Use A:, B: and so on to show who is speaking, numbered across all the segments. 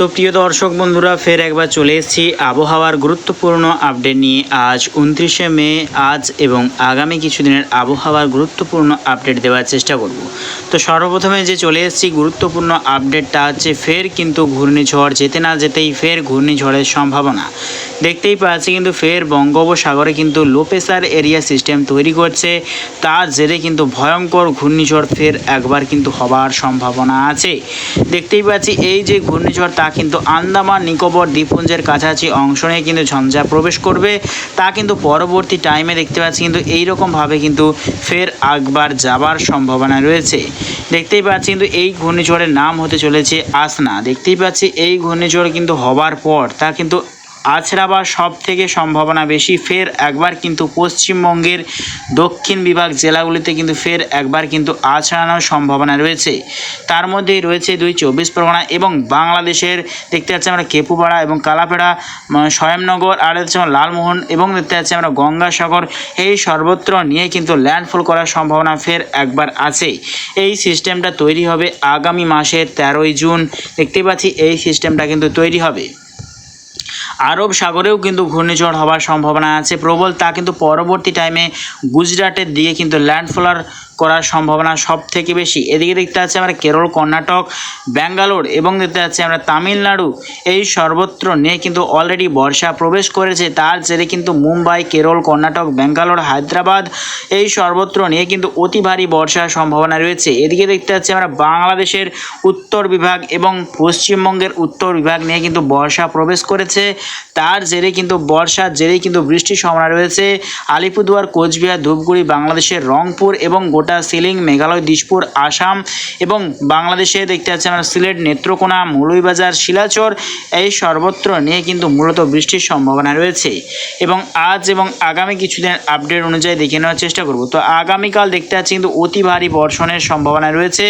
A: তো প্রিয় দর্শক বন্ধুরা, ফের একবার চলে এসেছি আবহাওয়ার গুরুত্বপূর্ণ আপডেট নিয়ে। আজ 29শে মে, আজ এবং আগামী কিছুদিনের আবহাওয়ার গুরুত্বপূর্ণ আপডেট দেওয়ার চেষ্টা করব। তো সর্বপ্রথমে যে চলে এসেছি গুরুত্বপূর্ণ আপডেটটা হচ্ছে ফের কিন্তু ঘূর্ণিঝড় যেতে না যেতেই ফের ঘূর্ণিঝড়ের সম্ভাবনা দেখতেই পাচ্ছি। কিন্তু ফের বঙ্গোপসাগরে কিন্তু লো প্রেসার এরিয়া সিস্টেম তৈরি করছে, তার জেরে কিন্তু ভয়ঙ্কর ঘূর্ণিঝড় ফের একবার কিন্তু হবার সম্ভাবনা আছে। দেখতেই পাচ্ছি এই যে ঘূর্ণিঝড় তা কিন্তু আন্দামান নিকোবর দ্বীপপুঞ্জের কাছাকাছি অংশ নিয়ে কিন্তু ঝঞ্ঝা প্রবেশ করবে। তা কিন্তু পরবর্তী টাইমে দেখতে পাচ্ছি কিন্তু এইরকমভাবে কিন্তু ফের একবার যাবার সম্ভাবনা রয়েছে। দেখতেই পাচ্ছি কিন্তু এই ঘূর্ণিঝড়ের নাম হতে চলেছে আসনা। দেখতেই পাচ্ছি এই ঘূর্ণিঝড় কিন্তু হবার পর তা কিন্তু আছড়াবার সব থেকে সম্ভাবনা বেশি। ফের একবার কিন্তু পশ্চিমবঙ্গের দক্ষিণ বিভাগ জেলাগুলিতে কিন্তু ফের একবার কিন্তু আছড়ানোর সম্ভাবনা রয়েছে। তার মধ্যেই রয়েছে 24 পরগনা এবং বাংলাদেশের দেখতে পাচ্ছি আমরা কেপুপাড়া এবং কালাপেড়া, স্বয়ংনগর, আর হচ্ছে লালমোহন এবং দেখতে পাচ্ছি আমরা গঙ্গাসাগর, এই সর্বত্র নিয়ে কিন্তু ল্যান্ডফল করার সম্ভাবনা ফের একবার আছে। এই সিস্টেমটা তৈরি হবে আগামী মাসের 13ই জুন। দেখতেই পাচ্ছি এই সিস্টেমটা কিন্তু তৈরি হবে। আরব সাগরেও কিন্তু ঘূর্ণিঝড় হওয়ার সম্ভাবনা আছে প্রবল। তা কিন্তু পরবর্তী টাইমে গুজরাটের দিকে কিন্তু ল্যান্ডফলার করার সম্ভাবনা সব থেকে বেশি। এদিকে দেখতে পাচ্ছি আমরা কেরল, কর্ণাটক, ব্যাঙ্গালোর এবং দেখতে পাচ্ছি আমরা তামিলনাড়ু, এই সর্বত্র নিয়ে কিন্তু অলরেডি বর্ষা প্রবেশ করেছে। তার জেরে কিন্তু মুম্বাই, কেরল, কর্ণাটক, ব্যাঙ্গালোর, হায়দ্রাবাদ, এই সর্বত্র নিয়ে কিন্তু অতি ভারী বর্ষার সম্ভাবনা রয়েছে। এদিকে দেখতে পাচ্ছি আমরা বাংলাদেশের উত্তর বিভাগ এবং পশ্চিমবঙ্গের উত্তর বিভাগ নিয়ে কিন্তু বর্ষা প্রবেশ করেছে। তার জেরে কিন্তু বর্ষার জেরেই কিন্তু বৃষ্টির সম্ভাবনা রয়েছে আলিপুরদুয়ার, কোচবিহার, ধূপগুড়ি, বাংলাদেশের রংপুর এবং গোটা সিলিং, মেঘালয়, দিশপুর, আসাম এবং বাংলাদেশে দেখতে পাচ্ছি আমরা সিলেট, নেত্রকোনা, মৌলভীবাজার, শিলাচর, এই সর্বত্র নিয়ে কিন্তু মূলত বৃষ্টির সম্ভাবনা রয়েছে। এবং আজ এবং আগামী কিছুদিনের আপডেট অনুযায়ী দেখে নেওয়ার চেষ্টা করব। তো আগামীকাল দেখতে পাচ্ছি কিন্তু অতি ভারী বর্ষণের সম্ভাবনা রয়েছে।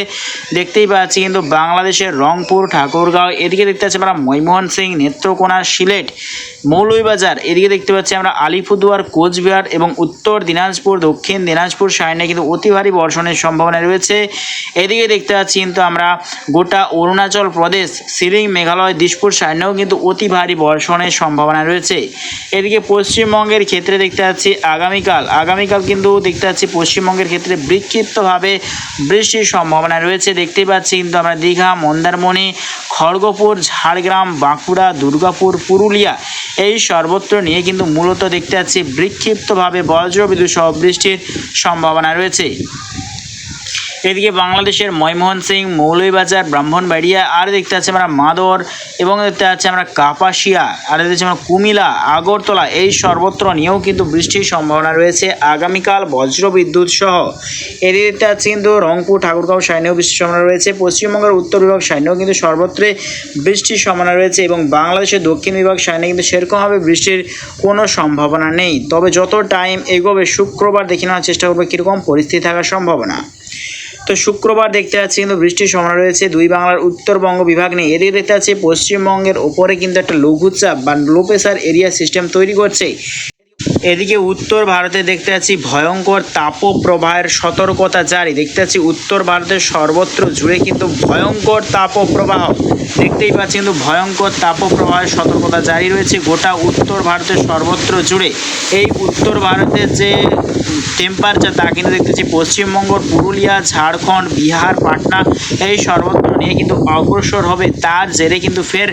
A: দেখতেই পাচ্ছি কিন্তু বাংলাদেশের রংপুর, ঠাকুরগাঁও, এদিকে দেখতে পাচ্ছি আমরা ময়মনসিংহ, নেত্রকোনা, সিলেট, মৌলভীবাজার, এদিকে দেখতে পাচ্ছি আমরা আলিপুরদুয়ার, কোচবিহার এবং উত্তর দিনাজপুর, দক্ষিণ দিনাজপুর সাইডে কিন্তু অতি ভারী বর্ষণের সম্ভাবনা রয়েছে। এদিকে দেখতে পাচ্ছি কিন্তু আমরা গোটা অরুণাচল প্রদেশ, সিলিং, মেঘালয়, দিশপুর সাইডেও কিন্তু অতি ভারী বর্ষণের সম্ভাবনা রয়েছে। এদিকে পশ্চিমবঙ্গের ক্ষেত্রে দেখতে পাচ্ছি আগামীকাল কিন্তু দেখতে পাচ্ছি পশ্চিমবঙ্গের ক্ষেত্রে বিক্ষিপ্তভাবে বৃষ্টির সম্ভাবনা রয়েছে। দেখতেই পাচ্ছি কিন্তু আমরা দীঘা, মন্দারমণি, খড়গপুর, ঝাড়গ্রাম, বাঁকুড়া, দুর্গাপুর, পুরুলিয়া, এই সর্বত্র নিয়ে কিন্তু মূলত দেখতে পাচ্ছি বিক্ষিপ্তভাবে বজ্রবিদ্যুৎ সহ বৃষ্টির সম্ভাবনা রয়েছে। এদিকে বাংলাদেশের ময়মনসিংহ, মৌলভীবাজার, ব্রাহ্মণবাড়িয়া, আর দেখতে পাচ্ছি আমরা মাদর এবং দেখতে পাচ্ছি আমরা কাপাসিয়া, আর দেখতে আমরা কুমিল্লা, আগরতলা, এই সর্বত্র নিয়েও কিন্তু বৃষ্টির সম্ভাবনা রয়েছে আগামীকাল বজ্রবিদ্যুৎ সহ। এদিকে দেখতে পাচ্ছি কিন্তু রংপুর, ঠাকুরগাঁও সাইনেও বৃষ্টির সম্ভাবনা রয়েছে। পশ্চিমবঙ্গের উত্তর বিভাগ সাইনেও কিন্তু সর্বত্রে বৃষ্টির সম্ভাবনা রয়েছে এবং বাংলাদেশের দক্ষিণ বিভাগ সাইনে কিন্তু সেরকমভাবে বৃষ্টির কোনো সম্ভাবনা নেই। তবে যত টাইম এগোবে শুক্রবার দেখে নেওয়ার চেষ্টা করবে কীরকম পরিস্থিতি থাকার সম্ভাবনা। তো শুক্রবার দেখতে পাচ্ছি কিন্তু বৃষ্টির সম্ভাবনা রয়েছে দুই বাংলার উত্তরবঙ্গ বিভাগ নিয়ে। এদিকে দেখতে পাচ্ছি পশ্চিমবঙ্গের ওপরে কিন্তু একটা লঘুচাপ বা লো প্রেসার এরিয়া সিস্টেম তৈরি করছে। এদিকে উত্তর ভারতে দেখতে পাচ্ছি ভয়ঙ্কর তাপপ্রবাহের সতর্কতা জারি। দেখতে পাচ্ছি উত্তর ভারতের সর্বত্র জুড়ে কিন্তু ভয়ঙ্কর তাপপ্রবাহ, দেখতেই পাচ্ছি কিন্তু ভয়ঙ্কর তাপপ্রবাহের সতর্কতা জারি রয়েছে গোটা উত্তর ভারতের সর্বত্র জুড়ে। এই উত্তর ভারতের যে টেম্পারেচার তা কিন্তু দেখতেছি পশ্চিমবঙ্গ, পুরুলিয়া, ঝাড়খণ্ড, বিহার, পাটনা, এই সর্বত্র নিয়ে কিন্তু অগ্রসর হবে। তার জেরে কিন্তু ফের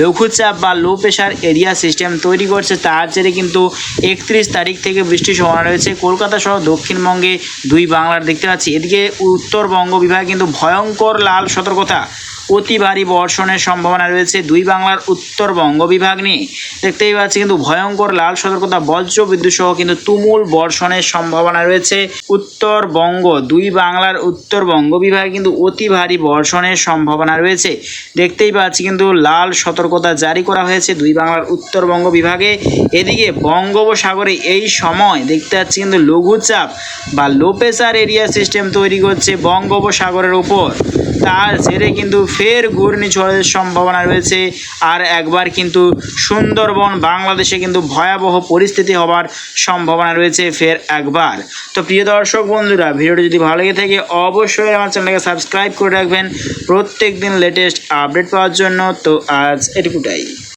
A: লঘুচাপ বা লো প্রেশার এরিয়া সিস্টেম তৈরি করছে। তার জেরে কিন্তু 31 তারিখ থেকে বৃষ্টির সম্ভাবনা রয়েছে কলকাতা সহ দক্ষিণবঙ্গে দুই বাংলার দেখতে পাচ্ছি। এদিকে উত্তরবঙ্গ বিভাগে কিন্তু ভয়ঙ্কর লাল সতর্কতা, অতি ভারী বর্ষণের সম্ভাবনা রয়েছে দুই বাংলার উত্তরবঙ্গ বিভাগ নিয়ে। দেখতেই পাচ্ছি কিন্তু ভয়ঙ্কর লাল সতর্কতা, বজ্রবিদ্যুৎ সহ কিন্তু তুমুল বর্ষণের সম্ভাবনা রয়েছে উত্তরবঙ্গ, দুই বাংলার উত্তরবঙ্গ বিভাগে কিন্তু অতি ভারী বর্ষণের সম্ভাবনা রয়েছে। দেখতেই পাচ্ছি কিন্তু লাল সতর্কতা জারি করা হয়েছে দুই বাংলার উত্তরবঙ্গ বিভাগে। এদিকে বঙ্গোপসাগরে এই সময় দেখতে পাচ্ছি কিন্তু লঘুচাপ বা লো প্রেসার এরিয়া সিস্টেম তৈরি করছে বঙ্গোপসাগরের উপর। তার জেরে কিন্তু ফের ঘূর্ণিঝড়ের সম্ভাবনা রয়েছে। আর একবার কিন্তু সুন্দরবন বাংলাদেশে কিন্তু ভয়াবহ পরিস্থিতি হবার সম্ভাবনা রয়েছে ফের একবার। তো প্রিয় দর্শক বন্ধুরা, ভিডিওটি যদি ভালো লেগে থাকে অবশ্যই আমার চ্যানেলকে সাবস্ক্রাইব করে রাখবেন প্রত্যেক দিন লেটেস্ট আপডেট পাওয়ার জন্য। তো আজ এটুকুটাই।